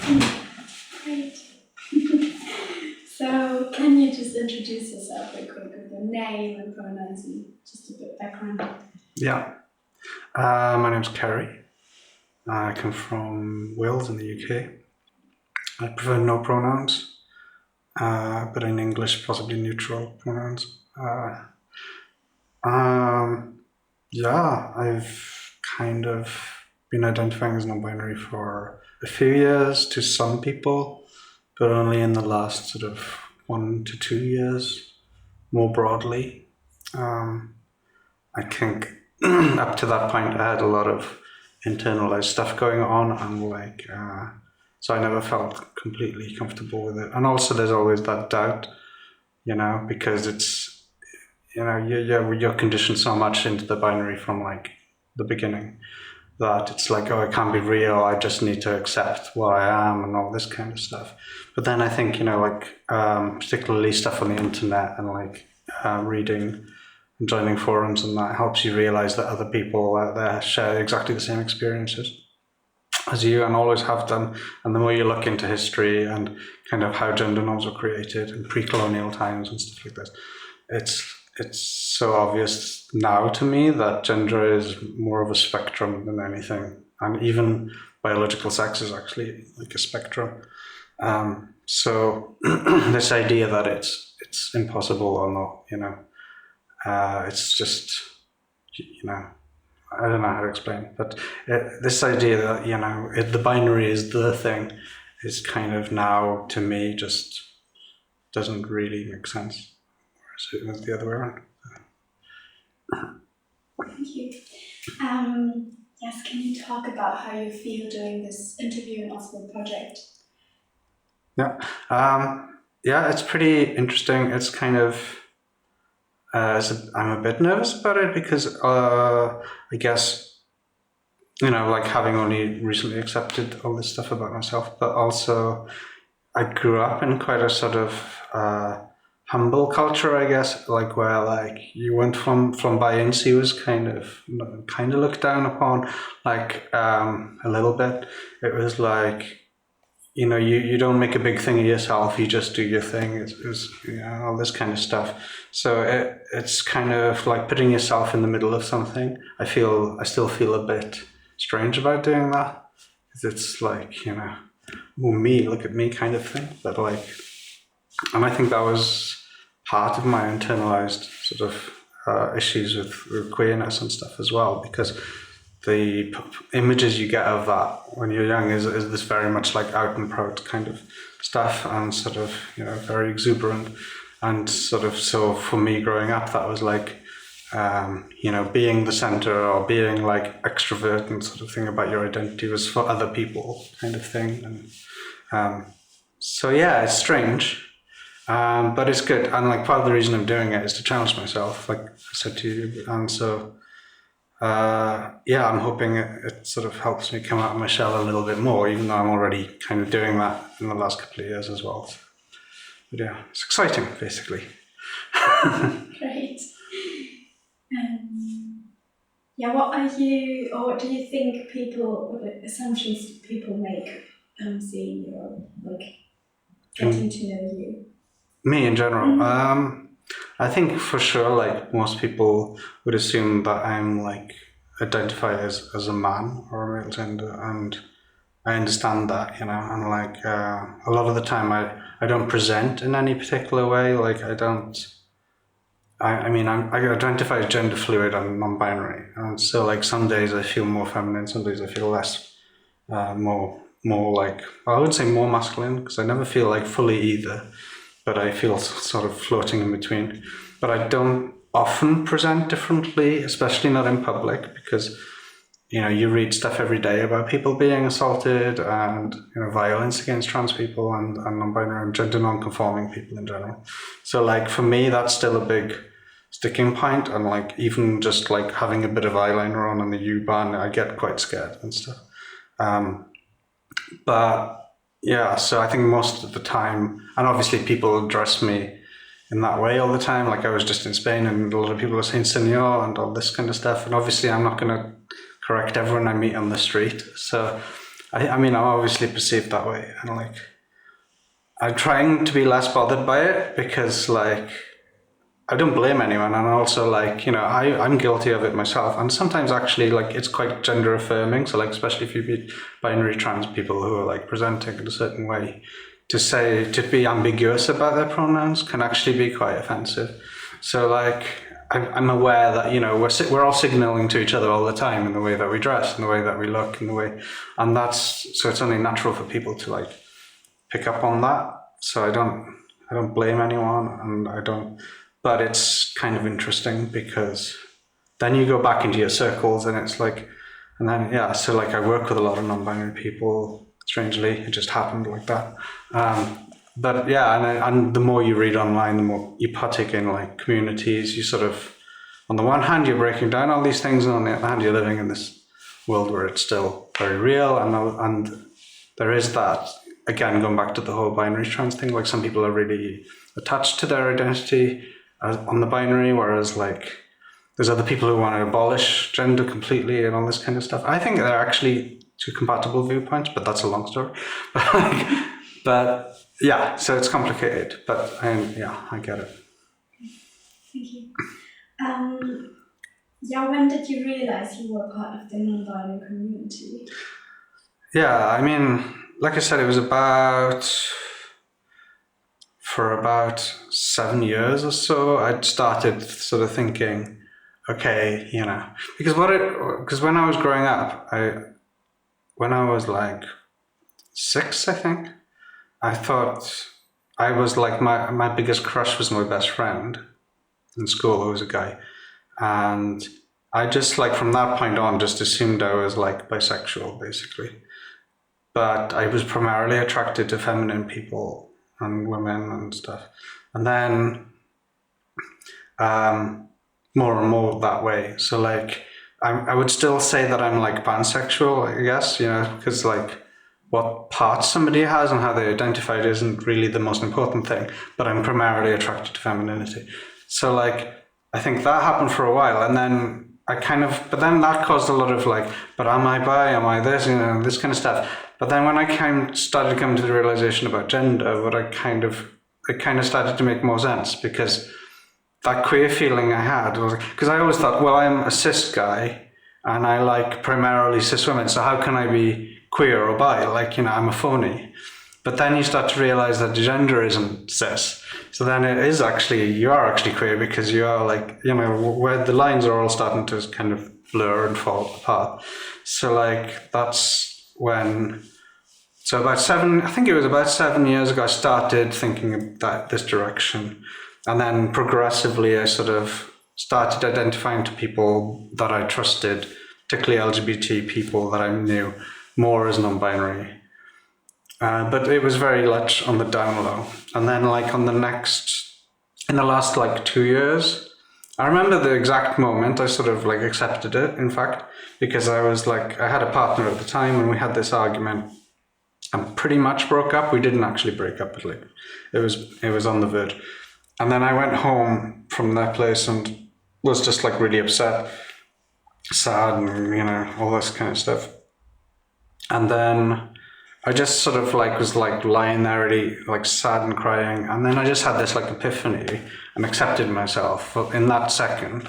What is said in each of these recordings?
Great. So, can you just introduce yourself real quick with your name and pronouns and just a bit of background? Yeah. My name's Ceri. I come from Wales in the UK. I prefer no pronouns, but in English, possibly neutral pronouns. Yeah, I've kind of been identifying as non-binary for a few years to some people, but only in the last sort of 1 to 2 years, more broadly. I think up to that point, I had a lot of internalized stuff going on, and so I never felt completely comfortable with it. And also, there's always that doubt, because it's, you're conditioned so much into the binary from like the beginning that it's like, oh, it can't be real. I just need to accept what I am and all this kind of stuff. But then I think, particularly stuff on the internet and reading and joining forums, and that helps you realize that other people out there share exactly the same experiences as you and always have done. And the more you look into history and kind of how gender norms were created in pre-colonial times and stuff like this, it's so obvious now to me that gender is more of a spectrum than anything, and even biological sex is actually like a spectrum. So this idea that it's impossible or not, it's just, I don't know how to explain, but this idea that, the binary is the thing is kind of now, to me, just doesn't really make sense. Whereas it was the other way around. Thank you. Yes, can you talk about how you feel doing this interview and also the project? Yeah, it's pretty interesting. It's kind of, I'm a bit nervous about it because I guess, having only recently accepted all this stuff about myself, but also I grew up in quite a sort of humble culture, I guess, where you went from Bayensi was kind of looked down upon, a little bit. It was like, you don't make a big thing of yourself, you just do your thing. It's all this kind of stuff. So it's kind of like putting yourself in the middle of something. I still feel a bit strange about doing that, because it's like, oh, me, look at me kind of thing. But and I think that was part of my internalized sort of issues with queerness and stuff as well, because the images you get of that when you're young is this very much like out and proud kind of stuff, and sort of, very exuberant. And sort of, so for me growing up, that was like, being the center or being like extrovert and sort of thing about your identity was for other people kind of thing. And so yeah, it's strange. But it's good, and part of the reason I'm doing it is to challenge myself, like I said to you, and so I'm hoping it sort of helps me come out of my shell a little bit more, even though I'm already kind of doing that in the last couple of years as well. But yeah, it's exciting, basically. Great. What do you think what assumptions people make seeing you, or getting to know you? Me in general, I think for sure, most people would assume that I'm identify as a man or a male gender, and I understand that, and a lot of the time I don't present in any particular way. I identify as gender fluid and non-binary, and so some days I feel more feminine, some days I feel less, more I would say more masculine, because I never feel fully either, but I feel sort of floating in between. But I don't often present differently, especially not in public, because you read stuff every day about people being assaulted and violence against trans people and non-binary and gender non-conforming people in general. So for me, that's still a big sticking point, and even just having a bit of eyeliner on the U-Bahn, I get quite scared and stuff. But yeah, so I think most of the time, and obviously people address me in that way all the time. I was just in Spain and a lot of people are saying senor and all this kind of stuff. And obviously I'm not going to correct everyone I meet on the street. So I mean, I'm obviously perceived that way, and like, I'm trying to be less bothered by it because, like, I don't blame anyone, and also, like, you know, I'm guilty of it myself, and sometimes actually, like, it's quite gender affirming. So, like, especially if you meet binary trans people who are like presenting in a certain way, to be ambiguous about their pronouns can actually be quite offensive. So, like, I'm aware that, you know, we're all signaling to each other all the time in the way that we dress, in the way that we look, in the way, and that's so it's only natural for people to like pick up on that. So I don't blame anyone, and I don't. But it's kind of interesting because then you go back into your circles, and it's like, and then yeah. So like I work with a lot of non-binary people. Strangely, it just happened like that. But yeah, and the more you read online, the more you partake in like communities. You sort of, on the one hand, you're breaking down all these things, and on the other hand, you're living in this world where it's still very real, and there is that. Again, going back to the whole binary trans thing, like some people are really attached to their identity on the binary, whereas like there's other people who want to abolish gender completely and all this kind of stuff. I think they're actually two compatible viewpoints, but that's a long story. But yeah, so it's complicated, but yeah, I get it. Thank you. Yeah, when did you realize you were part of the non-binary community? Yeah, I mean, like I said, it was for about 7 years or so, I'd started sort of thinking, okay, you know, because when I was growing up, when I was like 6, I think, I thought I was like my biggest crush was my best friend in school, who was a guy, and I just like from that point on just assumed I was like bisexual basically. But I was primarily attracted to feminine people and women and stuff. And then more and more that way. So like I would still say that I'm like pansexual, I guess, you know, because like what parts somebody has and how they identify it isn't really the most important thing, but I'm primarily attracted to femininity. So like I think that happened for a while, and then but then that caused a lot of like, but am I bi? Am I this? You know, this kind of stuff. But then when I started to come to the realization about gender, it kind of started to make more sense, because that queer feeling I had was because I always thought, well, I'm a cis guy and I like primarily cis women, so how can I be queer or bi? Like, you know, I'm a phony. But then you start to realize that gender isn't cis. So then you are actually queer, because you are like, you know, where the lines are all starting to kind of blur and fall apart. So like, that's when, so I think it was about 7 years ago, I started thinking about this direction. And then progressively, I sort of started identifying to people that I trusted, particularly LGBT people that I knew, more as non-binary. But it was very much on the down low. And then like in the last like 2 years, I remember the exact moment I sort of like accepted it, in fact, because I was like, I had a partner at the time and we had this argument and pretty much broke up. We didn't actually break up, but like it was on the verge. And then I went home from that place and was just like really upset, sad, and you know, all this kind of stuff. And then I just sort of like was like lying there really like sad and crying. And then I just had this like epiphany and accepted myself in that second.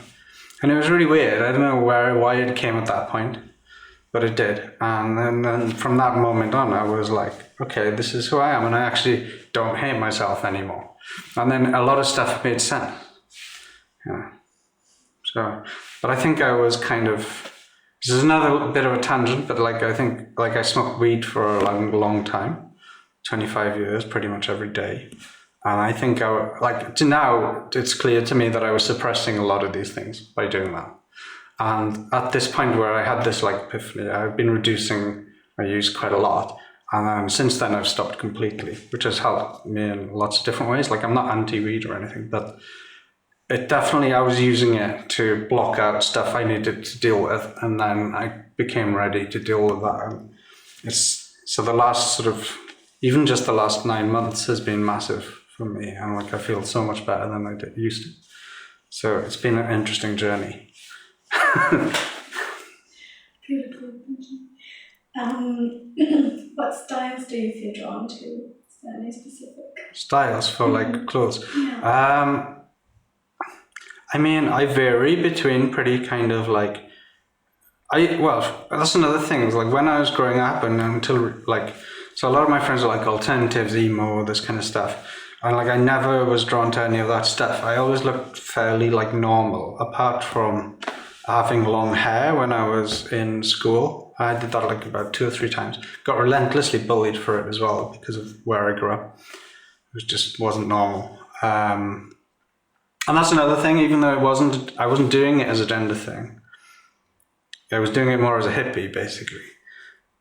And it was really weird. I don't know why it came at that point, but it did. And then from that moment on, I was like, okay, this is who I am. And I actually don't hate myself anymore. And then a lot of stuff made sense. Yeah. So, but I think I was kind of, this is another bit of a tangent, but like I think like I smoked weed for a long time, 25 years, pretty much every day. And I think now it's clear to me that I was suppressing a lot of these things by doing that. And at this point where I had this like epiphany, I've been reducing my use quite a lot. And then since then I've stopped completely, which has helped me in lots of different ways. Like I'm not anti-weed or anything, but it definitely, I was using it to block out stuff I needed to deal with. And then I became ready to deal with that. And so the last sort of, even just the last 9 months has been massive for me. And like, I feel so much better than I used to. So it's been an interesting journey. Beautiful, thank you. What styles do you feel drawn to? Is there any specific? Styles for like clothes. Yeah. I mean, I vary between pretty kind of like well, that's another thing. Is like when I was growing up and until like, so a lot of my friends are like alternatives, emo, this kind of stuff. And like, I never was drawn to any of that stuff. I always looked fairly like normal, apart from having long hair when I was in school. I did that like about 2 or 3 times. Got relentlessly bullied for it as well because of where I grew up. It just wasn't normal. And that's another thing, even though I wasn't doing it as a gender thing. I was doing it more as a hippie, basically.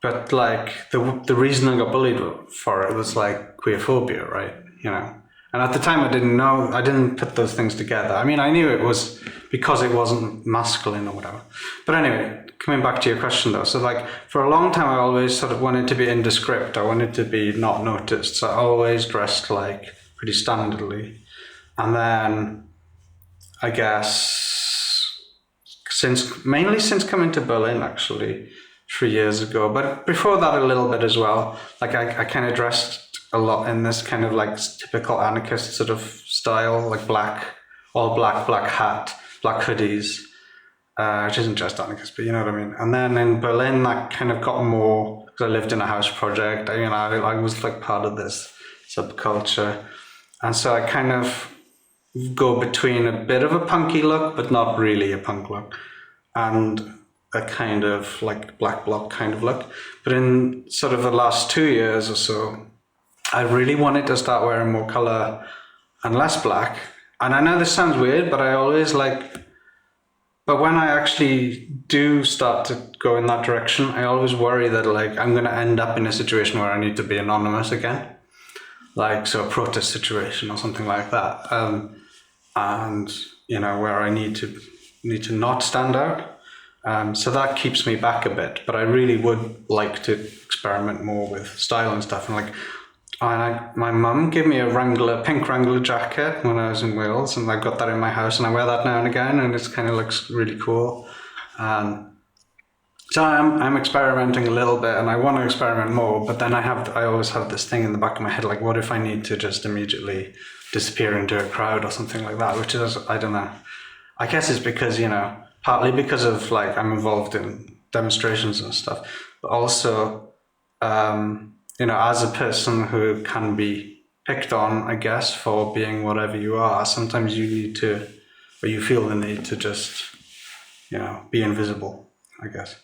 But like the reason I got bullied for it was like queerphobia, right? You know. And at the time, I didn't put those things together. I mean, I knew it was because it wasn't masculine or whatever. But anyway, coming back to your question though, so like for a long time, I always sort of wanted to be indescript. I wanted to be not noticed. So I always dressed like pretty standardly. And then I guess mainly since coming to Berlin, actually, 3 years ago, but before that a little bit as well. Like I kind of dressed a lot in this kind of like typical anarchist sort of style, like all black hat, black hoodies, which isn't just anarchist, but you know what I mean. And then in Berlin, that kind of got more, because I lived in a house project. I was like part of this subculture, and so I kind of go between a bit of a punky look, but not really a punk look, and a kind of like black bloc kind of look. But in sort of the last 2 years or so, I really wanted to start wearing more color and less black. And I know this sounds weird, but but when I actually do start to go in that direction, I always worry that like I'm going to end up in a situation where I need to be anonymous again. Like, so a protest situation or something like that. And, you know, where I need to not stand out. So that keeps me back a bit, but I really would like to experiment more with style and stuff. And like, my mum gave me a pink Wrangler jacket when I was in Wales, and I've got that in my house, and I wear that now and again, and it kind of looks really cool. So I'm experimenting a little bit, and I want to experiment more. But then I always have this thing in the back of my head, like, what if I need to just immediately disappear into a crowd or something like that? Which is, I don't know. I guess it's because, you know, partly because of like I'm involved in demonstrations and stuff, but also, you know, as a person who can be picked on, I guess, for being whatever you are, sometimes you need to, or you feel the need to just, you know, be invisible, I guess.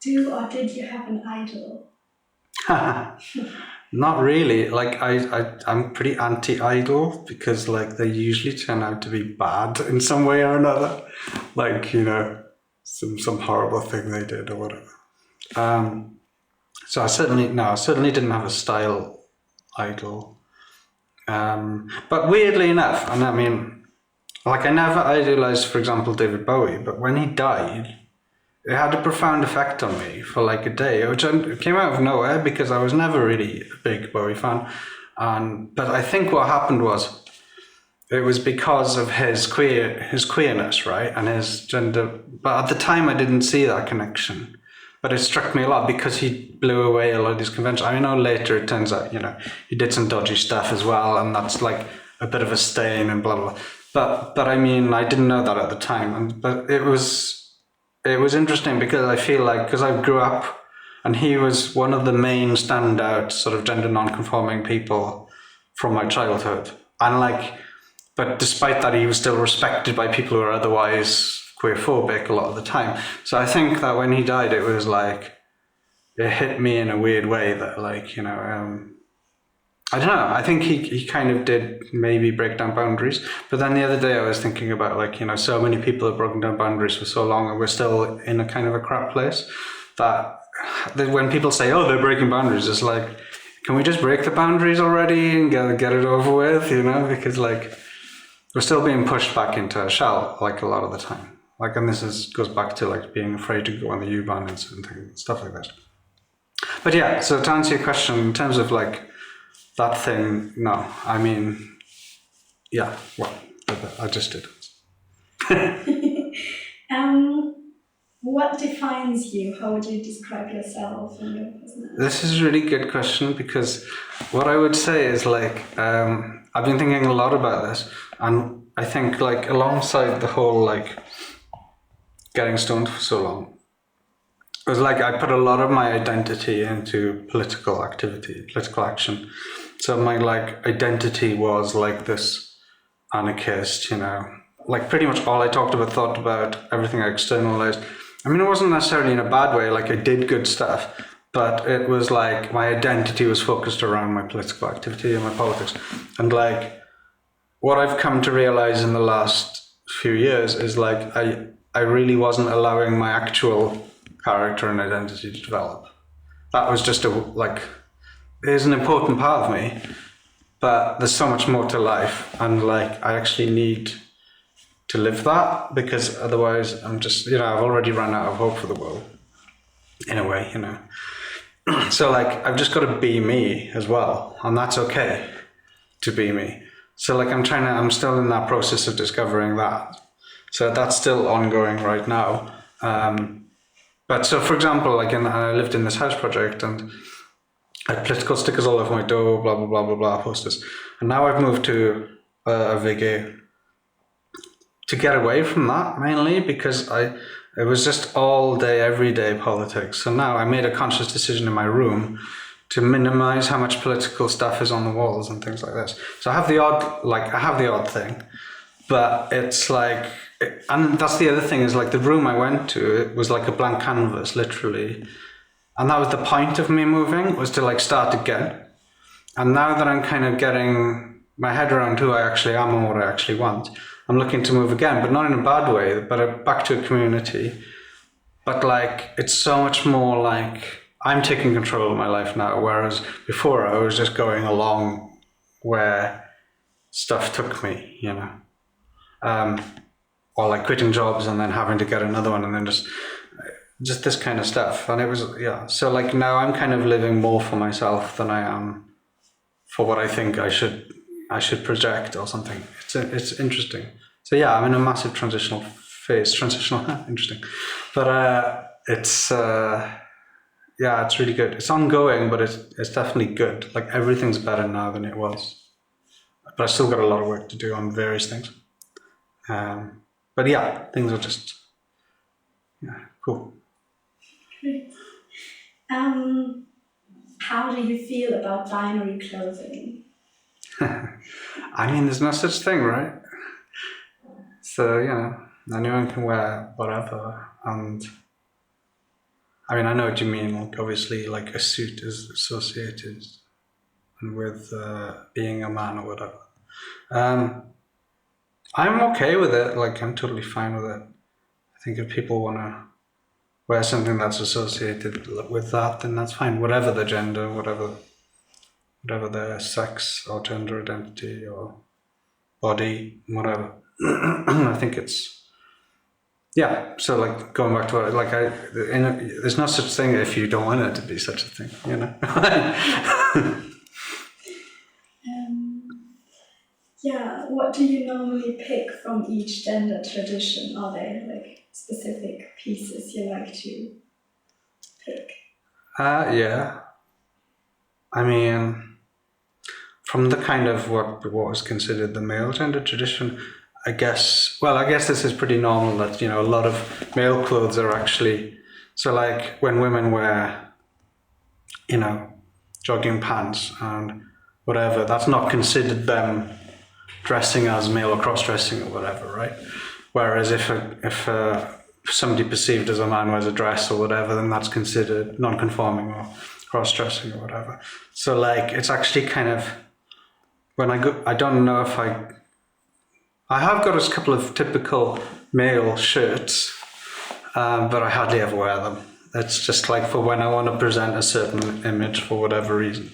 Did you have an idol? Not really. Like I'm pretty anti-idol because like they usually turn out to be bad in some way or another. Like, you know, some horrible thing they did or whatever. So I certainly didn't have a style idol. But weirdly enough, and I mean, like I never idolized, for example, David Bowie, but when he died, it had a profound effect on me for like a day, which came out of nowhere because I was never really a big Bowie fan. But I think what happened was it was because of his queerness, right, and his gender. But at the time, I didn't see that connection. But it struck me a lot because he blew away a lot of these conventions. I know later it turns out, you know, he did some dodgy stuff as well, and that's like a bit of a stain and blah blah blah. But I mean, I didn't know that at the time, but it was interesting because I feel like, because I grew up and he was one of the main standout sort of gender non-conforming people from my childhood. And like, but despite that, he was still respected by people who are otherwise queerphobic a lot of the time. So I think that when he died, it was like, it hit me in a weird way that like, you know, I don't know. I think he kind of did maybe break down boundaries. But then the other day I was thinking about like, you know, so many people have broken down boundaries for so long and we're still in a kind of a crap place that when people say, oh, they're breaking boundaries, it's like, can we just break the boundaries already and get it over with, you know? Because like, we're still being pushed back into a shell like a lot of the time. Like, and goes back to like being afraid to go on the U-Bahn and stuff like that. But yeah, so to answer your question, in terms of like that thing, no. I mean, yeah, well, I just did. what defines you? How would you describe yourself and your personality? This is a really good question, because what I would say is like, I've been thinking a lot about this, and I think like alongside the whole like getting stoned for so long, it was like I put a lot of my identity into political activity, political action. So my like identity was like this anarchist, you know, like pretty much all I thought about, everything I externalized. I mean, it wasn't necessarily in a bad way, like I did good stuff, but it was like my identity was focused around my political activity and my politics. And like what I've come to realize in the last few years is like I really wasn't allowing my actual character and identity to develop. That was just it is an important part of me, but there's so much more to life, and like I actually need to live that, because otherwise I'm just, you know, I've already run out of hope for the world in a way, you know. So like I've just got to be me as well, and that's okay to be me. So like I'm still in that process of discovering that. So that's still ongoing right now. But so for example, like I lived in this house project and I had political stickers all over my door, blah, blah, blah, blah, blah, posters. And now I've moved to a VG to get away from that, mainly because it was just all day, every day politics. So now I made a conscious decision in my room to minimize how much political stuff is on the walls and things like this. So I have the odd thing, but it's like, and that's the other thing is like the room I went to, it was like a blank canvas, literally. And that was the point of me moving, was to like start again. And now that I'm kind of getting my head around who I actually am and what I actually want, I'm looking to move again, but not in a bad way, but back to a community. But like, it's so much more like I'm taking control of my life now, whereas before I was just going along where stuff took me, you know. Or like quitting jobs and then having to get another one and then just this kind of stuff. And it was, yeah. So like now I'm kind of living more for myself than I am for what I think I should project or something. It's interesting. So yeah, I'm in a massive transitional phase. Interesting. But it's yeah, it's really good. It's ongoing, but it's definitely good. Like everything's better now than it was. But I still got a lot of work to do on various things. But yeah, things are just cool. Great. How do you feel about binary clothing? I mean, there's no such thing, right? So, you know, anyone can wear whatever. And I mean, I know what you mean. Like, obviously, like a suit is associated with being a man or whatever. I'm okay with it. Like, I'm totally fine with it. I think if people want to wear something that's associated with that, then that's fine. Whatever the gender, whatever their sex or gender identity or body, whatever. I think it's, yeah. So like going back to it, there's no such thing if you don't want it to be such a thing, you know. Yeah, what do you normally pick from each gender tradition? Are there like specific pieces you like to pick? Yeah. I mean, from the kind of what was considered the male gender tradition, I guess this is pretty normal that, you know, a lot of male clothes are actually, so like when women wear, you know, jogging pants and whatever, that's not considered them dressing as male or cross-dressing or whatever, right? Whereas if somebody perceived as a man wears a dress or whatever, then that's considered non-conforming or cross-dressing or whatever. So like, it's actually kind of, when I don't know if I have got a couple of typical male shirts, but I hardly ever wear them. It's just like for when I want to present a certain image for whatever reason.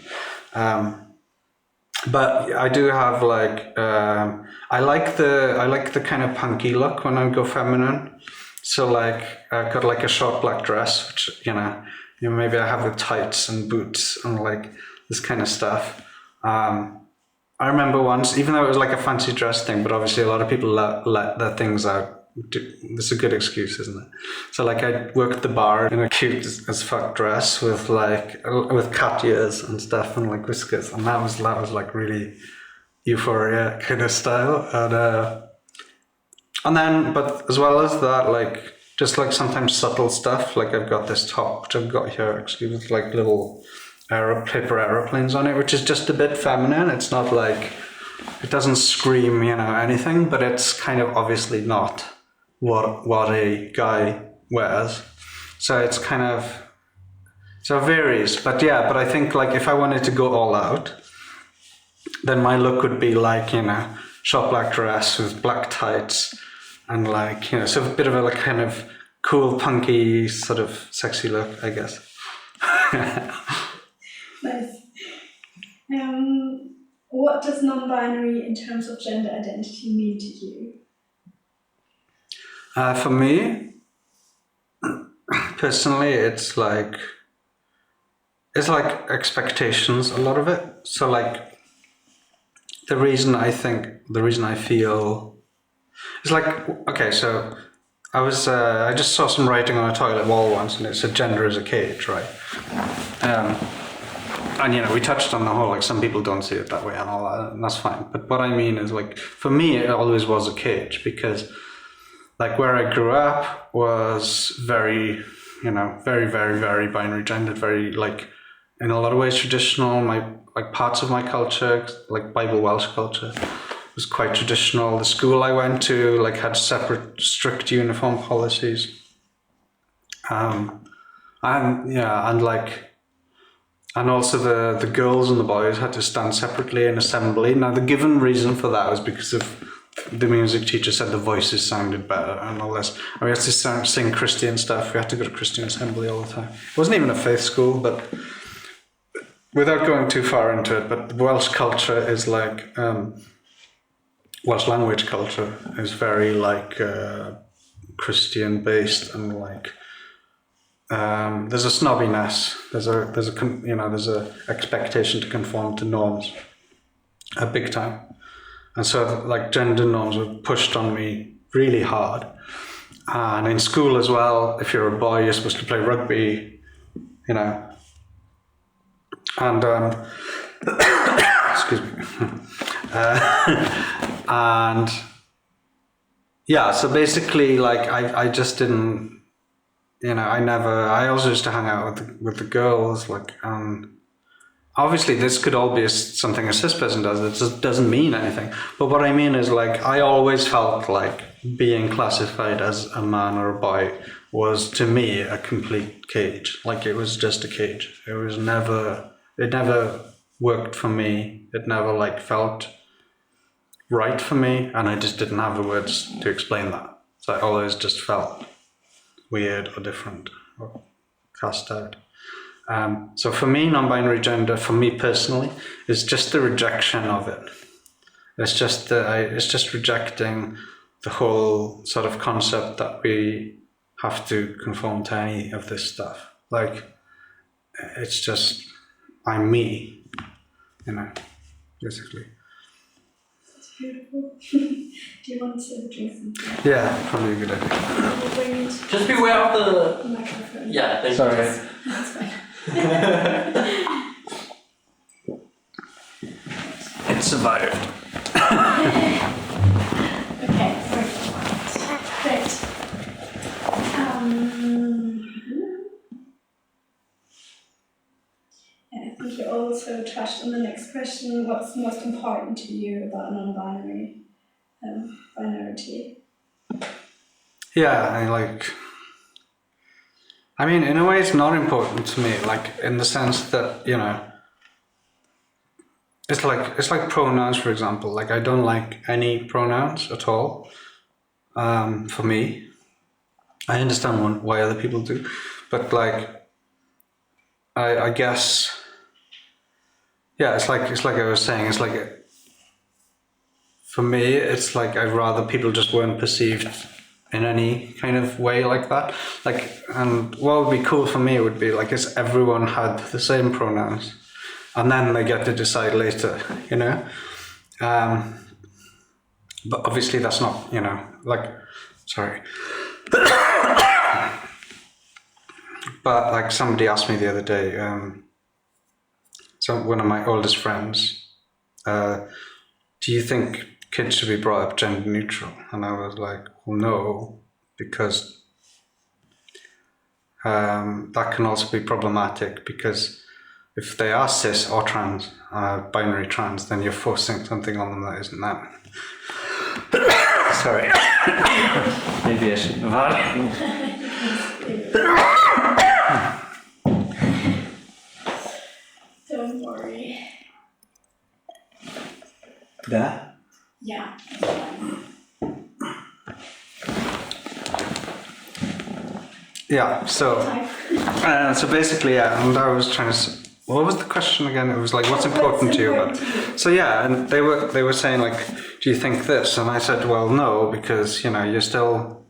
But I do have like, I like the kind of punky look when I go feminine. So like, I've got like a short black dress, which, you know, maybe I have with tights and boots and like this kind of stuff. I remember once, even though it was like a fancy dress thing, but obviously a lot of people let their things out This is a good excuse, isn't it? So like I worked the bar in a cute as fuck dress with cat ears and stuff and like whiskers, and that was like really euphoria kind of style, and then but as well as that, like just like sometimes subtle stuff, like I've got this top which I've got here actually with like little paper aeroplanes on it, which is just a bit feminine. It's not like, it doesn't scream, anything, but it's kind of obviously not what a guy wears. So it's kind of, so it varies. But yeah, but I think like if I wanted to go all out, then my look would be like, short black dress with black tights and like, so a bit of a like kind of cool, punky, sort of sexy look, I guess. Nice. What does non-binary in terms of gender identity mean to you? For me, personally, it's like expectations, a lot of it. So like the reason I feel, it's like, okay, so I just saw some writing on a toilet wall once and it said gender is a cage, right? And we touched on the whole, like some people don't see it that way and all that, and that's fine. But what I mean is like, for me, it always was a cage because like where I grew up was very, very, very, very binary gendered, very like, in a lot of ways traditional. Parts of my culture, like Bible Welsh culture, was quite traditional. The school I went to like had separate strict uniform policies. And also the girls and the boys had to stand separately in assembly. Now the given reason for that was because of the music teacher said the voices sounded better and all this. And we had to sing Christian stuff. We had to go to Christian assembly all the time. It wasn't even a faith school, but without going too far into it, but Welsh culture is like, Welsh language culture is very like Christian based and like, there's a snobbiness, there's a expectation to conform to norms, big time. And so like gender norms were pushed on me really hard. And in school as well, if you're a boy, you're supposed to play rugby, and excuse me. And yeah, so basically like I just didn't, I also used to hang out with the girls, like, obviously this could all be something a cis person does. It just doesn't mean anything. But what I mean is like, I always felt like being classified as a man or a boy was to me a complete cage. Like it was just a cage. It never worked for me. It never like felt right for me. And I just didn't have the words to explain that. So I always just felt weird or different or cast out. So for me, non-binary gender, for me personally, is just the rejection of it. It's just rejecting the whole sort of concept that we have to conform to any of this stuff. Like, it's just, I'm me, basically. That's beautiful. Do you want to drink something? Yeah, probably a good idea. We'll bring it Just beware of the microphone. Yeah, thank Sorry. you. That's fine. It survived. Okay, great. I think you also touched on the next question. What's most important to you about non-binary binarity? Yeah, I mean, in a way, it's not important to me. Like in the sense that it's like pronouns, for example. Like I don't like any pronouns at all. For me, I understand why other people do, but like I guess. Yeah, it's like I was saying, it's like, for me, it's like I'd rather people just weren't perceived in any kind of way like that. Like, and what would be cool for me would be like, if everyone had the same pronouns and then they get to decide later, But obviously that's not, like, Sorry. But like somebody asked me the other day, so one of my oldest friends, do you think kids should be brought up gender neutral? And I was like, well, no, because that can also be problematic, because if they are cis or trans, binary trans, then you're forcing something on them that isn't them. Sorry. Maybe I should have. Don't worry. There? Yeah. Yeah, so basically, yeah, and I was trying to, what was the question again? It was like, what's important to you? So yeah, and they were saying like, do you think this? And I said, well, no, because, you know, you're still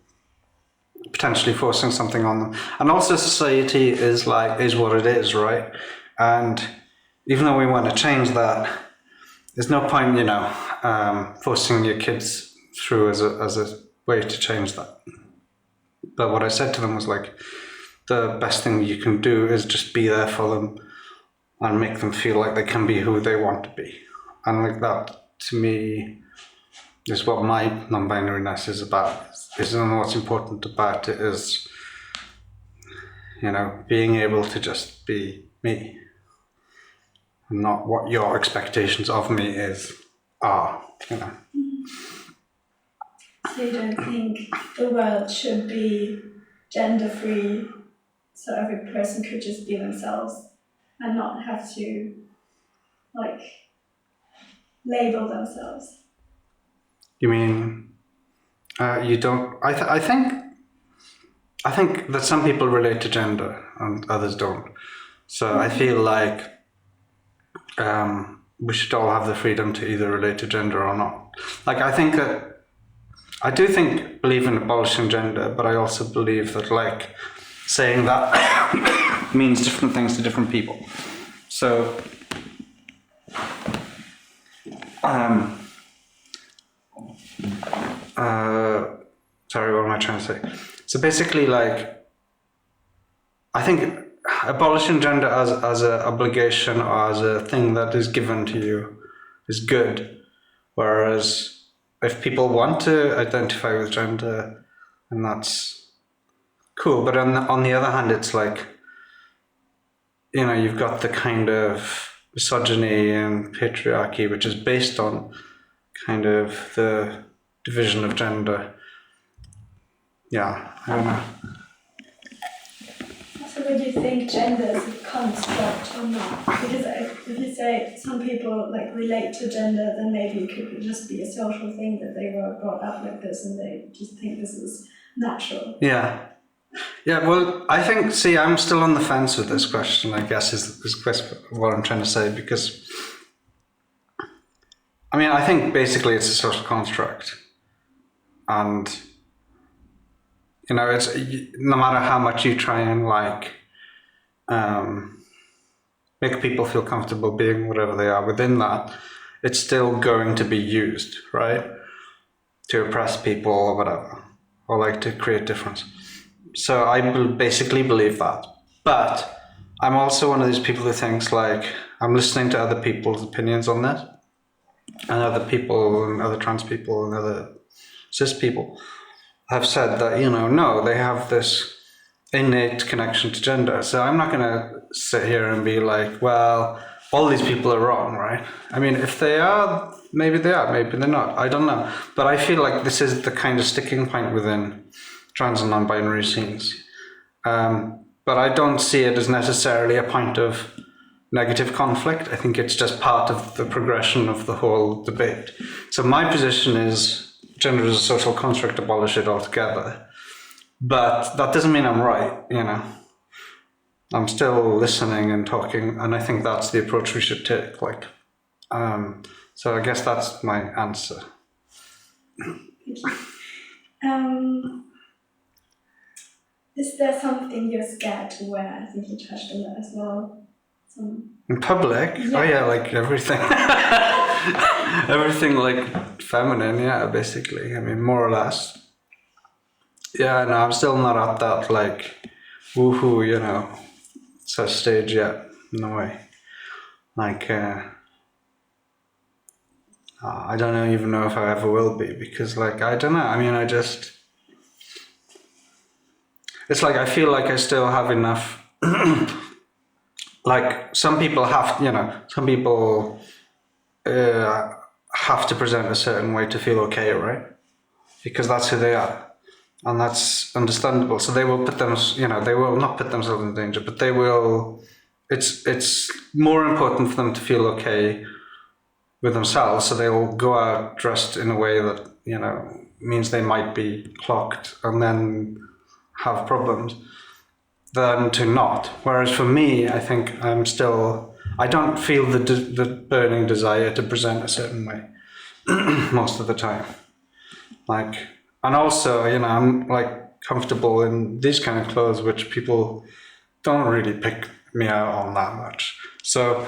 potentially forcing something on them. And also society is what it is, right? And even though we want to change that, there's no point, you know, forcing your kids through as a way to change that. But what I said to them was like, the best thing you can do is just be there for them and make them feel like they can be who they want to be. And like that, to me, is what my non-binariness is about. And what's important about it is, you know, being able to just be me, and not what your expectations of me are, you know. So you don't think the world should be gender-free, so every person could just be themselves and not have to, like, label themselves? You mean, you don't, I think that some people relate to gender and others don't. So I feel like we should all have the freedom to either relate to gender or not. Like, I do believe in abolishing gender, but I also believe that, like, saying that means different things to different people. So, sorry, what am I trying to say? So basically, like, I think abolishing gender as an obligation or as a thing that is given to you is good, whereas if people want to identify with gender, then that's cool. But on the other hand, it's like, you know, you've got the kind of misogyny and patriarchy, which is based on kind of the division of gender. Yeah, I don't know. So would you think gender is a construct or not? Because if you say some people like relate to gender, then maybe it could just be a social thing that they were brought up like this and they just think this is natural. Yeah. Yeah, well, I think, see, I'm still on the fence with this question, I guess, is what I'm trying to say, because, I mean, I think basically it's a social construct. And, you know, it's no matter how much you try and, like, make people feel comfortable being whatever they are within that, it's still going to be used, right? To oppress people or whatever, or like to create difference. So I basically believe that. But I'm also one of these people who thinks, like, I'm listening to other people's opinions on this, and other people and other trans people and other cis people have said that, you know, no, they have this innate connection to gender. So I'm not going to sit here and be like, well, all these people are wrong, right? I mean, if they are, maybe they're not. I don't know. But I feel like this is the kind of sticking point within trans and non-binary scenes. But I don't see it as necessarily a point of negative conflict. I think it's just part of the progression of the whole debate. So my position is gender is a social construct, abolish it altogether. But that doesn't mean I'm right, you know. I'm still listening and talking, and I think that's the approach we should take. Like, so I guess that's my answer. Is there something you're scared to wear? I think you touched on that as well. In public? Yeah. Oh yeah, like everything. Everything like feminine, yeah, basically. I mean, more or less. yeah, no, I'm still not at that like woohoo, sort of stage yet. In a way, like I don't even know if I ever will be, because like I don't know. I mean, it's like I feel like I still have enough. Like some people have, some people have to present a certain way to feel okay, right? Because that's who they are, and that's understandable. So they will they will not put themselves in danger, but they will. It's more important for them to feel okay with themselves, so they'll go out dressed in a way that means they might be clocked and then have problems, than to not. Whereas for me, I think I don't feel the burning desire to present a certain way most of the time. Like, and also, I'm like comfortable in these kind of clothes, which people don't really pick me out on that much. So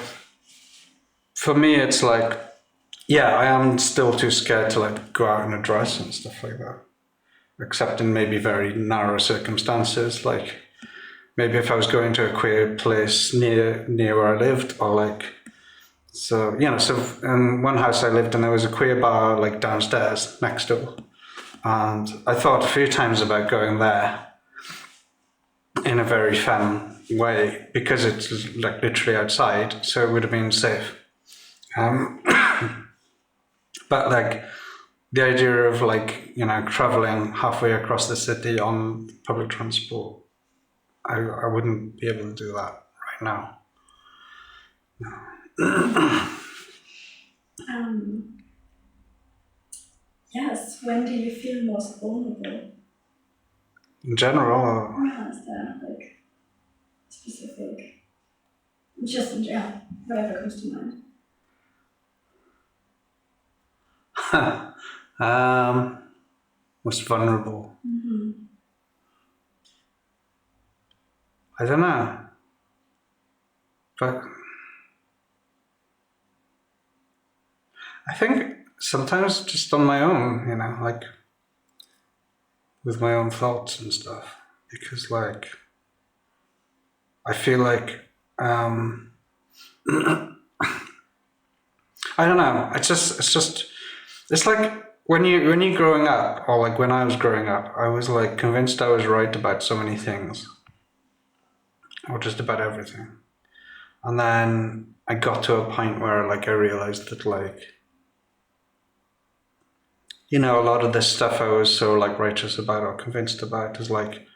for me, it's like, yeah, I am still too scared to like go out in a dress and stuff like that, except in maybe very narrow circumstances, like maybe if I was going to a queer place near where I lived, or like, so in one house I lived in, there was a queer bar like downstairs next door, and I thought a few times about going there in a very fun way, because it's like literally outside, so it would have been safe. But like the idea of like traveling halfway across the city on public transport, I wouldn't be able to do that right now. Yes, when do you feel most vulnerable? In general, Yeah, is there like specific? Just whatever comes to mind. most vulnerable. I don't know, but I think sometimes just on my own, like with my own thoughts and stuff, because like I feel like I don't know. It's like when you're growing up, or like when I was growing up, I was like convinced I was right about so many things, or just about everything. And then I got to a point where like I realized that like a lot of this stuff I was so like righteous about or convinced about is like,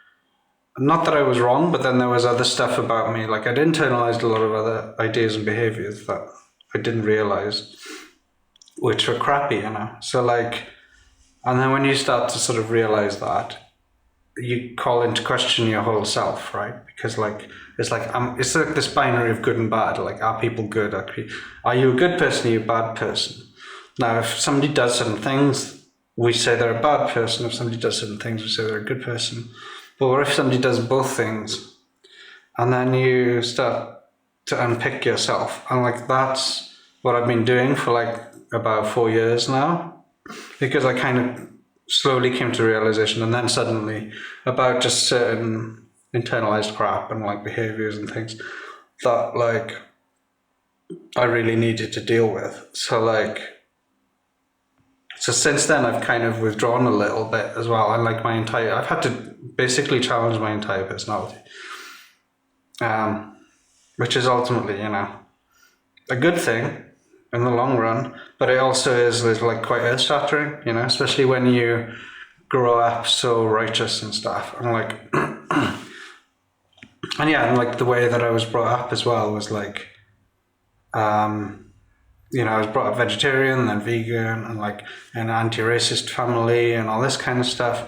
not that I was wrong, but then there was other stuff about me. Like I'd internalized a lot of other ideas and behaviors that I didn't realize, which were crappy, So like, and then when you start to sort of realize that, you call into question your whole self, right? Because like it's like this binary of good and bad. Like, are people good? Are you a good person? Are you a bad person? Now, if somebody does certain things, we say they're a bad person. If somebody does certain things, we say they're a good person. But what if somebody does both things, and then you start to unpick yourself? And like that's what I've been doing for like about 4 years now, because I kind of slowly came to realization, and then suddenly about just certain internalized crap and like behaviors and things that like I really needed to deal with. So since then I've kind of withdrawn a little bit as well, and like I've had to basically challenge my entire personality, which is ultimately a good thing in the long run, but it also is like quite earth shattering, especially when you grow up so righteous and stuff. And like, and like the way that I was brought up as well was like, I was brought up vegetarian, then vegan, and like an anti-racist family and all this kind of stuff.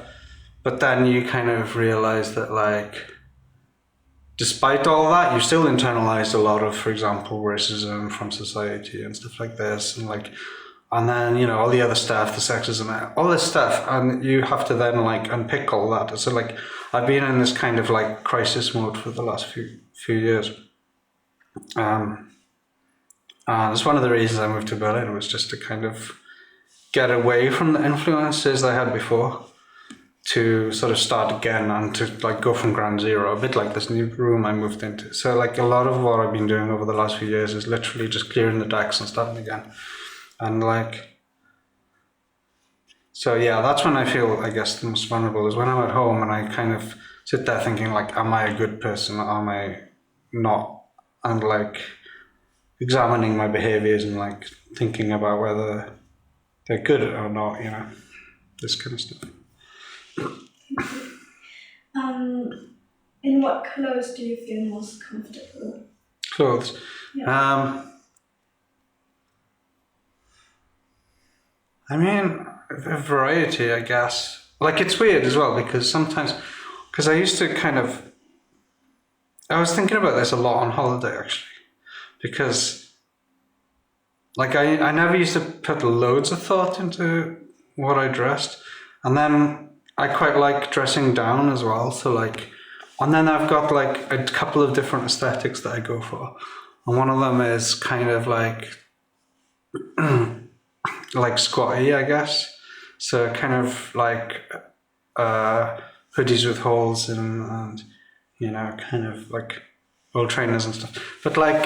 But then you kind of realize that like, despite all that, you still internalize a lot of, for example, racism from society and stuff like this, and like, and then all the other stuff, the sexism, all this stuff, and you have to then like unpick all that. So like, I've been in this kind of like crisis mode for the last few years. And it's one of the reasons I moved to Berlin, was just to kind of get away from the influences I had before, to sort of start again and to like go from ground zero, a bit like this new room I moved into. So like a lot of what I've been doing over the last few years is literally just clearing the decks and starting again. And like, so yeah, that's when I feel, I guess, the most vulnerable, is when I'm at home and I kind of sit there thinking like, am I a good person or am I not? And like examining my behaviors and like thinking about whether they're good or not, you know, this kind of stuff. In what clothes do you feel most comfortable? Clothes. Yeah. I mean, a variety, I guess. Like, it's weird as well because sometimes, because I used to kind of, I was thinking about this a lot on holiday actually, because like I never used to put loads of thought into what I dressed, and then I quite like dressing down as well. So like, and then I've got like a couple of different aesthetics that I go for, and one of them is kind of like like squatty, I guess. So kind of like hoodies with holes in, and you know, kind of like old trainers and stuff. But like,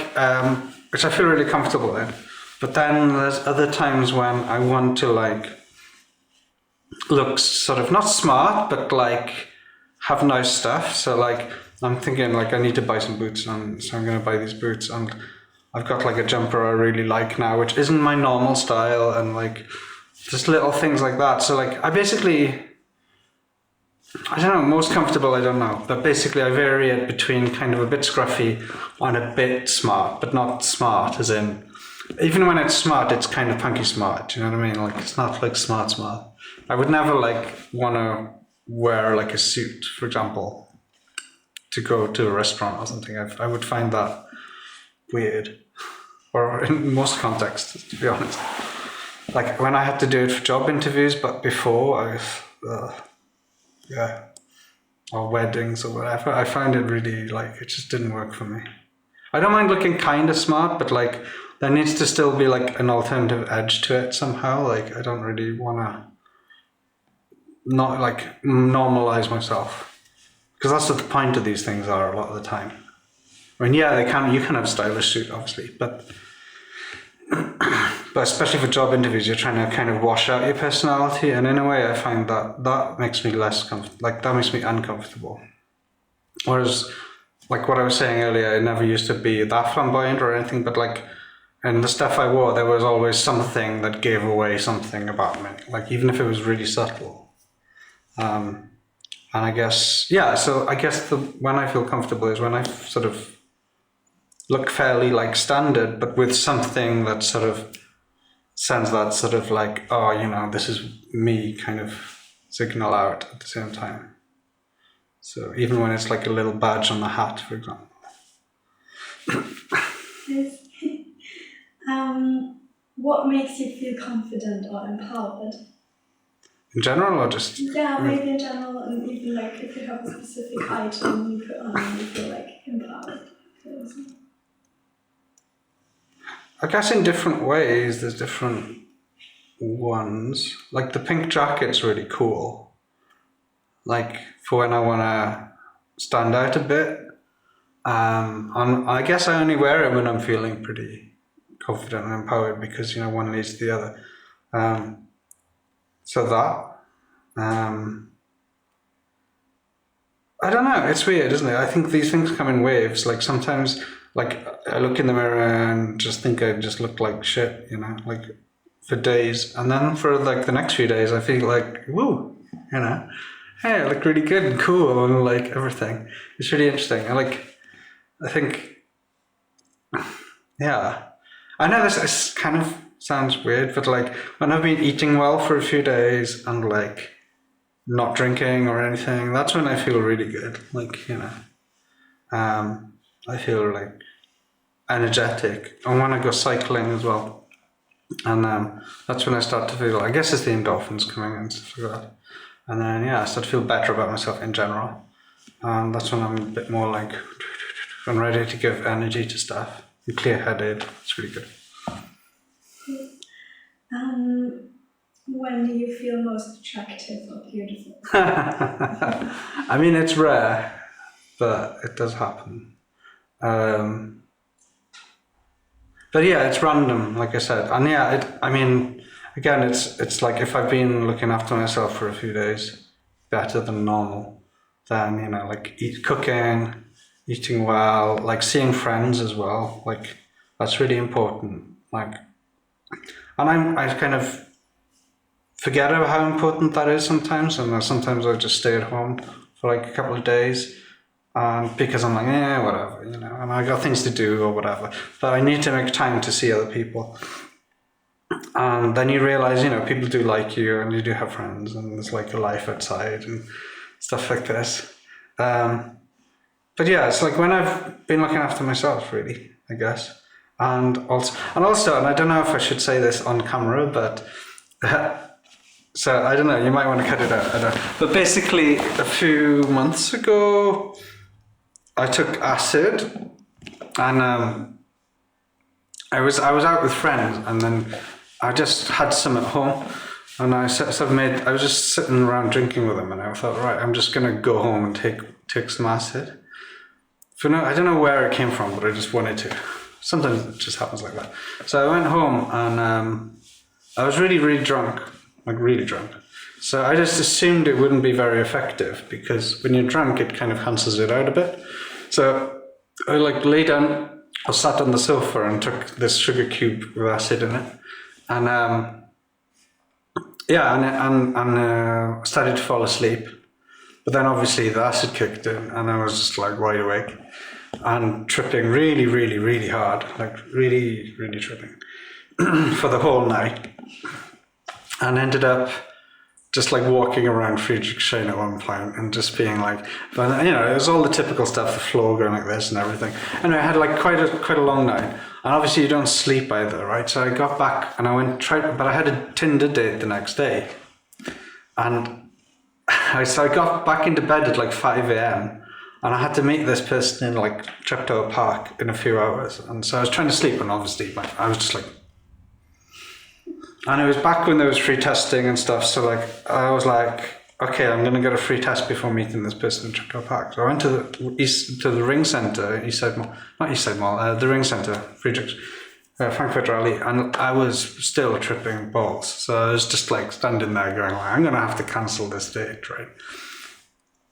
which I feel really comfortable in. But then there's other times when I want to like look sort of not smart, but like have nice stuff. So like I'm thinking like I need to buy some boots, and so I'm going to buy these boots, and I've got like a jumper I really like now, which isn't my normal style, and like just little things like that. So like I basically, I don't know, most comfortable, I don't know, but basically I vary it between kind of a bit scruffy and a bit smart, but not smart as in, even when it's smart, it's kind of punky smart, do you know what I mean? Like it's not like smart. I would never like want to wear like a suit, for example, to go to a restaurant or something. I would find that weird, or in most contexts, to be honest. Like when I had to do it for job interviews, but before yeah, or weddings or whatever, I found it really like, it just didn't work for me. I don't mind looking kind of smart, but like there needs to still be like an alternative edge to it somehow. Like I don't really want to not like normalize myself, because that's what the point of these things are a lot of the time. I mean, yeah, you can have a stylish suit, obviously, but especially for job interviews, you're trying to kind of wash out your personality, and in a way, I find that makes me less that makes me uncomfortable. Whereas, like what I was saying earlier, I never used to be that flamboyant or anything, but like in the stuff I wore, there was always something that gave away something about me, like even if it was really subtle. And I guess, yeah, so I guess when I feel comfortable is when I sort of look fairly like standard, but with something that sort of sends that sort of like, oh, you know, this is me kind of signal out at the same time. So even when it's like a little badge on the hat, for example. Yes. What makes you feel confident or empowered? In general, or just? Yeah, maybe in general, and even like if you have a specific item you put on and you feel like empowered. I guess in different ways, there's different ones. Like the pink jacket's really cool. Like for when I want to stand out a bit. And I guess I only wear it when I'm feeling pretty confident and empowered, because, you know, one leads to the other. So that. I don't know, it's weird, isn't it? I think these things come in waves. Like sometimes, like I look in the mirror and just think I just look like shit, you know, like for days. And then for like the next few days, I feel like, woo, you know, hey, I look really good and cool and like everything. It's really interesting. I think, yeah, I know this kind of sounds weird, but like when I've been eating well for a few days and like not drinking or anything, that's when I feel really good. Like, you know, I feel like energetic. I want to go cycling as well. And that's when I start to feel, I guess it's the endorphins coming in and stuff like that. And then, yeah, I start to feel better about myself in general. And that's when I'm a bit more like, I'm ready to give energy to stuff. I'm clear-headed. It's really good. When do you feel most attractive or beautiful? I mean, it's rare, but it does happen. But yeah, it's random, like I said. And yeah, I mean, again, it's like if I've been looking after myself for a few days, better than normal, then, you know, like cooking, eating well, like seeing friends as well, like that's really important. Like, and I kind of forget about how important that is sometimes, and then sometimes I just stay at home for like a couple of days. Because I'm like, whatever, you know, and I got things to do or whatever. But I need to make time to see other people. And then you realize, you know, people do like you and you do have friends and there's like a life outside and stuff like this. But yeah, it's like when I've been looking after myself, really, I guess. And also, and I don't know if I should say this on camera, but so I don't know, you might want to cut it out. I don't know. But basically, a few months ago, I took acid, and I was out with friends, and then I just had some at home, and I was just sitting around drinking with them, and I thought, right, I'm just gonna go home and take some acid. I don't know where it came from, but I just wanted to. Sometimes it just happens like that. So I went home, and I was really, really drunk, like really drunk. So I just assumed it wouldn't be very effective because when you're drunk, it kind of cancels it out a bit. So I like lay down, I sat on the sofa and took this sugar cube with acid in it, and started to fall asleep. But then obviously the acid kicked in, and I was just like wide awake and tripping really, really, really hard, like really, really tripping for the whole night, and ended up just like walking around Friedrichshain at one point and just being like, but you know, it was all the typical stuff, the floor going like this and everything. And I had like quite a long night, and obviously you don't sleep either, right? So I got back and but I had a Tinder date the next day, and so I got back into bed at like 5 a.m. and I had to meet this person in like Treptow Park in a few hours, and so I was trying to sleep, and obviously I was just like. And it was back when there was free testing and stuff, so like I was like, okay, I'm gonna get a free test before meeting this person in Treptow Park. So I went to the Ring Centre, the Ring Centre, Frankfurt Rally, and I was still tripping balls. So I was just like standing there going, like, I'm gonna have to cancel this date, right?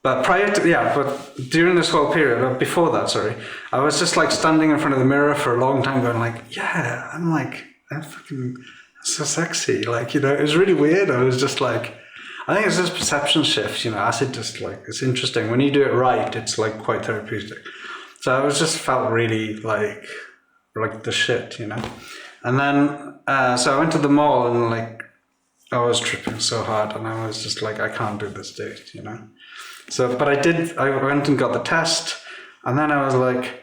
But but during this whole period, or before that, sorry, I was just like standing in front of the mirror for a long time, going like, yeah, I'm fucking. So sexy, like, you know, it was really weird. I was just like, I think it's just perception shift, you know, acid just like, it's interesting. When you do it right, it's like quite therapeutic. So I was just felt really like the shit, you know. And then, so I went to the mall and like, I was tripping so hard and I was just like, I can't do this date, you know. So, but I went and got the test, and then I was like,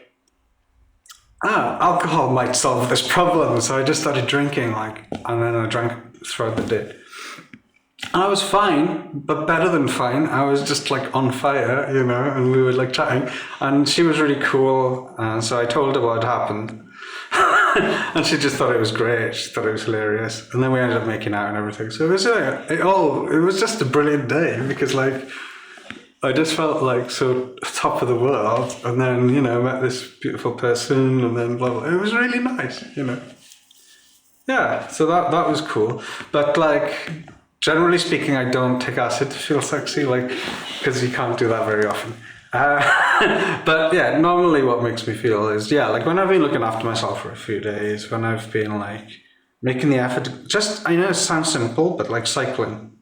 alcohol might solve this problem. So I just started drinking, like, and then I drank throughout the day. And I was fine, but better than fine. I was just like on fire, you know, and we were like chatting, and she was really cool. So I told her what had happened. And she just thought it was great. She thought it was hilarious. And then we ended up making out and everything. So it was it was just a brilliant day because like, I just felt like so top of the world, and then, you know, met this beautiful person, and then blah, blah. It was really nice, you know. Yeah, so that was cool. But like, generally speaking, I don't take acid to feel sexy, like, because you can't do that very often. But yeah, normally what makes me feel is, yeah, like when I've been looking after myself for a few days, when I've been like making the effort, I know it sounds simple, but like cycling.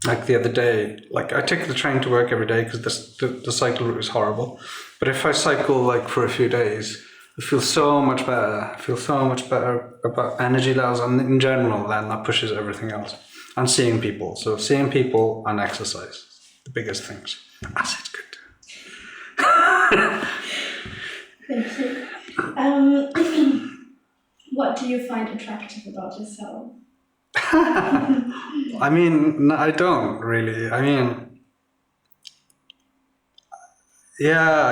Like the other day, like I take the train to work every day because the cycle route is horrible. But if I cycle like for a few days, I feel so much better. I feel so much better about energy levels, and in general, then that pushes everything else. And seeing people. So seeing people and exercise, the biggest things. Acid's good too. Thank you. What do you find attractive about yourself? I mean, no, I don't really. I mean, yeah,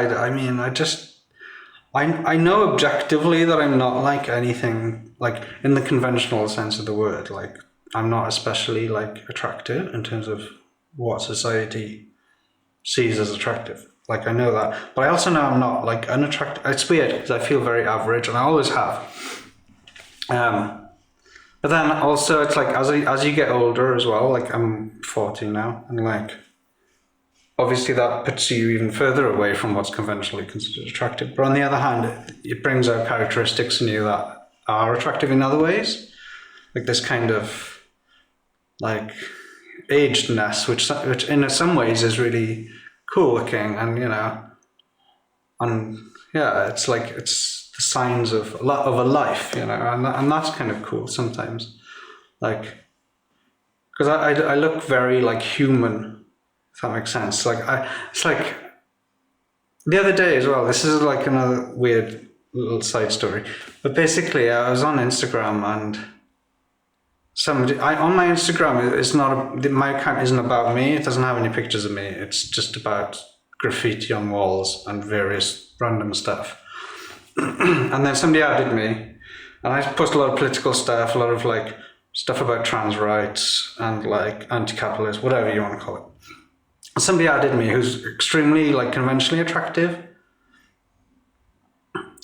I know objectively that I'm not like anything, like in the conventional sense of the word, like I'm not especially like attractive in terms of what society sees as attractive. Like I know that, but I also know I'm not like unattractive. It's weird because I feel very average, and I always have. But then also it's like as you get older as well. Like I'm 40 now, and like obviously that puts you even further away from what's conventionally considered attractive. But on the other hand, it brings out characteristics in you that are attractive in other ways, like this kind of like agedness, which in some ways is really cool looking, and and yeah, it's like it's the signs of a life, and that's kind of cool sometimes, like because I look very like human, if that makes sense. Like it's like the other day as well. This is like another weird little side story, but basically I was on Instagram and. On my Instagram, it's not my account isn't about me. It doesn't have any pictures of me. It's just about graffiti on walls and various random stuff. And then somebody added me, and I post a lot of political stuff, a lot of like stuff about trans rights and like anti-capitalist, whatever you want to call it. And somebody added me who's extremely like conventionally attractive,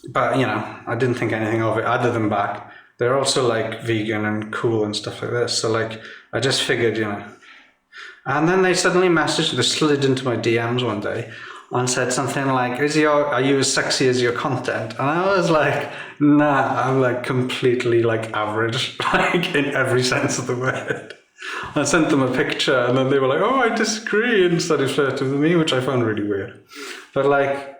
but I didn't think anything of it. I added them back. They're also like vegan and cool and stuff like this. So like, I just figured, And then they suddenly they slid into my DMs one day and said something like, are you as sexy as your content? And I was like, nah, I'm like completely like average, like in every sense of the word. I sent them a picture and then they were like, oh, I disagree, and started flirting with me, which I found really weird. But like,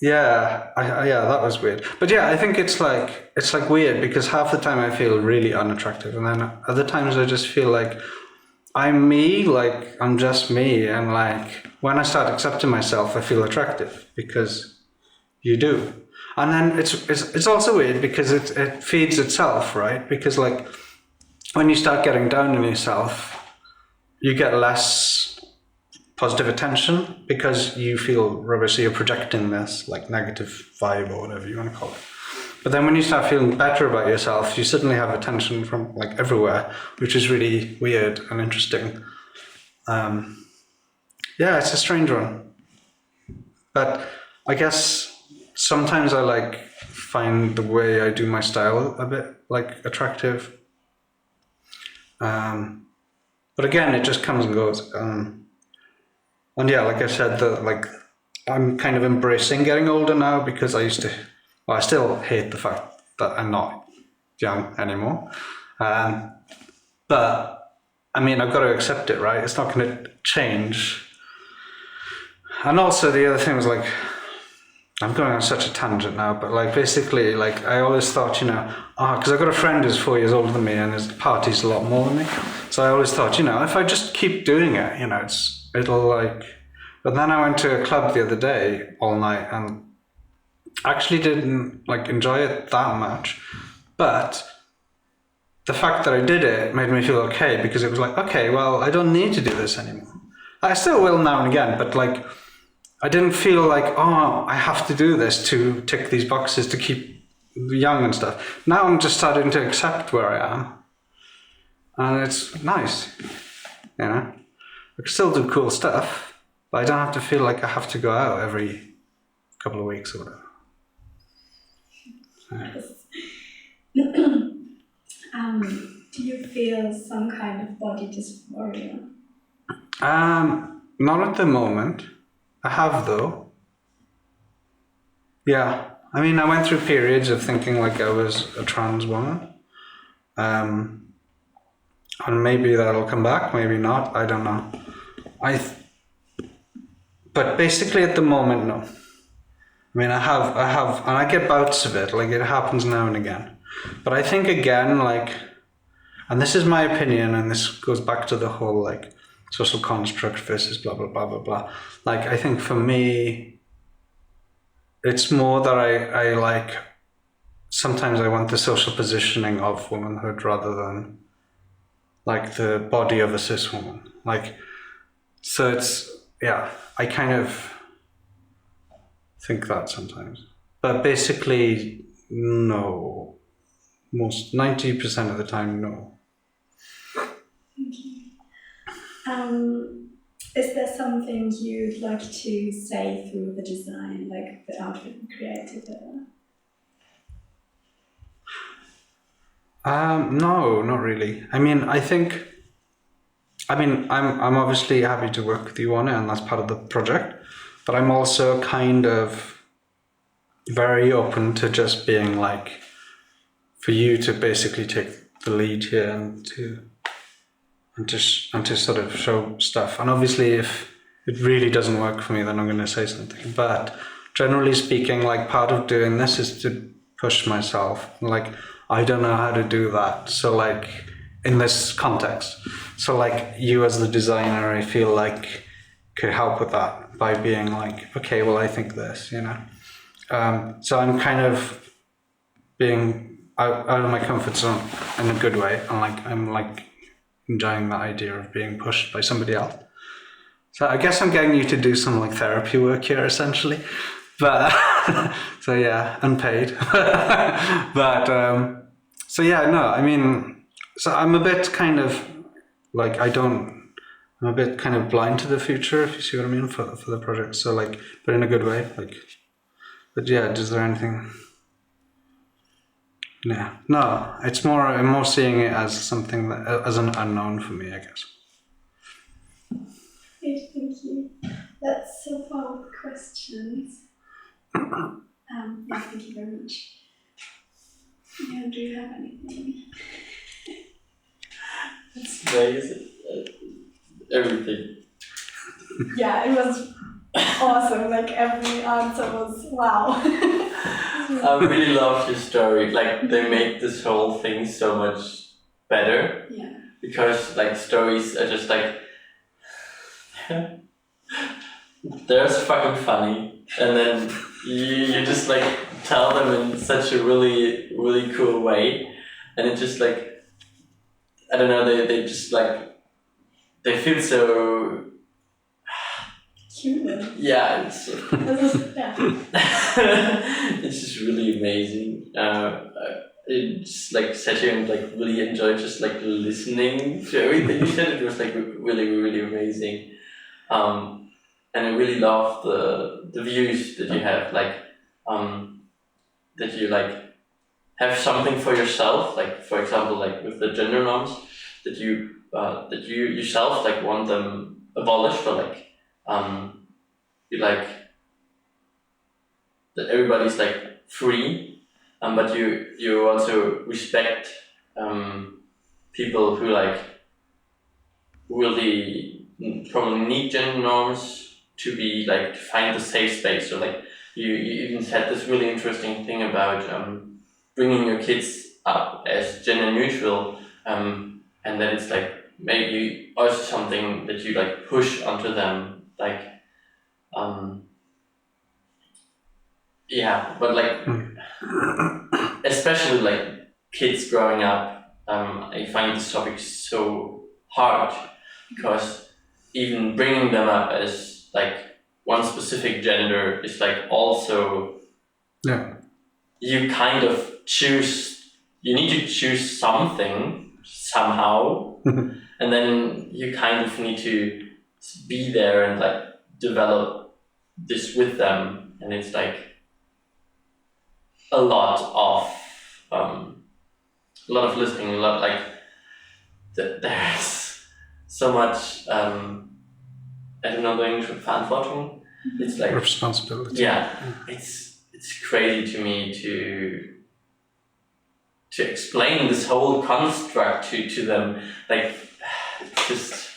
yeah, that was weird. But yeah, I think it's like weird because half the time I feel really unattractive, and then other times I just feel like I'm me, like I'm just me, and like when I start accepting myself, I feel attractive because you do. And then it's also weird because it feeds itself, right? Because like when you start getting down on yourself, you get less positive attention because you feel rubbish, so you're projecting this like negative vibe or whatever you want to call it. But then when you start feeling better about yourself, you suddenly have attention from like everywhere, which is really weird and interesting. Yeah, it's a strange one. But I guess sometimes I like find the way I do my style a bit like attractive. But again, it just comes and goes. And yeah, like I said, I'm kind of embracing getting older now because I still hate the fact that I'm not young anymore. But I mean, I've got to accept it, right? It's not going to change. And also the other thing was like, I'm going on such a tangent now, but like basically, like I always thought, because I've got a friend who's 4 years older than me and his party's a lot more than me. So I always thought, if I just keep doing it, it'll like. But then I went to a club the other day all night and actually didn't like enjoy it that much. But the fact that I did it made me feel okay because it was like, okay, well, I don't need to do this anymore. I still will now and again, but like. I didn't feel like, oh, I have to do this to tick these boxes to keep young and stuff. Now I'm just starting to accept where I am. And it's nice, I can still do cool stuff, but I don't have to feel like I have to go out every couple of weeks or whatever. Do you feel some kind of body dysphoria? Not at the moment. I have though. Yeah, I mean, I went through periods of thinking like I was a trans woman, and maybe that'll come back, maybe not. I don't know. But basically, at the moment, no. I mean, I have, and I get bouts of it. Like it happens now and again. But I think again, like, and this is my opinion, and this goes back to the whole like. Social construct versus blah, blah, blah, blah, blah. Like, I think for me, it's more that I like, sometimes I want the social positioning of womanhood rather than like the body of a cis woman. Like, so it's, yeah, I kind of think that sometimes. But basically, no, most 90% of the time, no. Thank you. Is there something you'd like to say through the design, like the outfit you created? No, not really. I mean, I'm obviously happy to work with you on it, and that's part of the project. But I'm also kind of very open to just being like, for you to basically take the lead here and to sort of show stuff. And obviously, if it really doesn't work for me, then I'm going to say something. But generally speaking, like, part of doing this is to push myself. Like, I don't know how to do that. So like, in this context, so like, you as the designer, I feel like could help with that by being like, okay, well, I think this, you know. So I'm kind of being out of my comfort zone in a good way, and like, I'm like enjoying that idea of being pushed by somebody else. So I guess I'm getting you to do some like therapy work here, essentially. But so yeah, unpaid. But so yeah, no, I mean, so I'm a bit kind of like, I'm a bit kind of blind to the future, if you see what I mean, for the project. So like, but in a good way, like. But yeah, is there anything? Yeah, no, I'm more seeing it as something that, as an unknown for me, I guess. Great, thank you. That's so far all the questions. Yeah, thank you very much. Yeah, do you have anything? It's amazing. Everything. Yeah, it was awesome. Like every answer was wow. I really love your story. Like, they make this whole thing so much better. Yeah. Because like stories are just like they're fucking funny, and then you just like tell them in such a really, really cool way, and it just like, I don't know, they just like, they feel so Human. yeah, it's Yeah. it's just really amazing. It just like sat here and like really enjoyed just like listening to everything you said. It was like really, really amazing. And I really love the views that you have, like that you like have something for yourself, like for example, like with the gender norms, that you yourself like want them abolished, or like you like that everybody's like free, but you also respect people who like really probably need gender norms to be like, to find the safe space. So like you even said this really interesting thing about bringing your kids up as gender neutral, and that it's like maybe also something that you like push onto them, like yeah, but like especially like kids growing up, I find this topic so hard, because even bringing them up as like one specific gender is like also, Yeah. you kind of you need to choose something somehow, and then you kind of need to be there and like develop this with them, and it's like a lot of listening, a lot like there's so much I don't know the English word, Verantwortung. It's like Responsibility. yeah, it's crazy to me to explain this whole construct to them, like just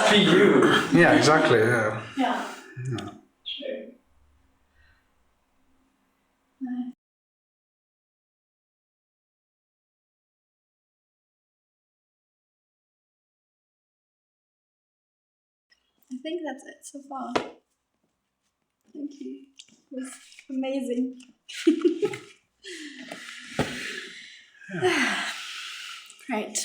for you. Yeah, exactly. Yeah. Yeah. Yeah. True. Nice. I think that's it so far. Thank you. It was amazing. Right.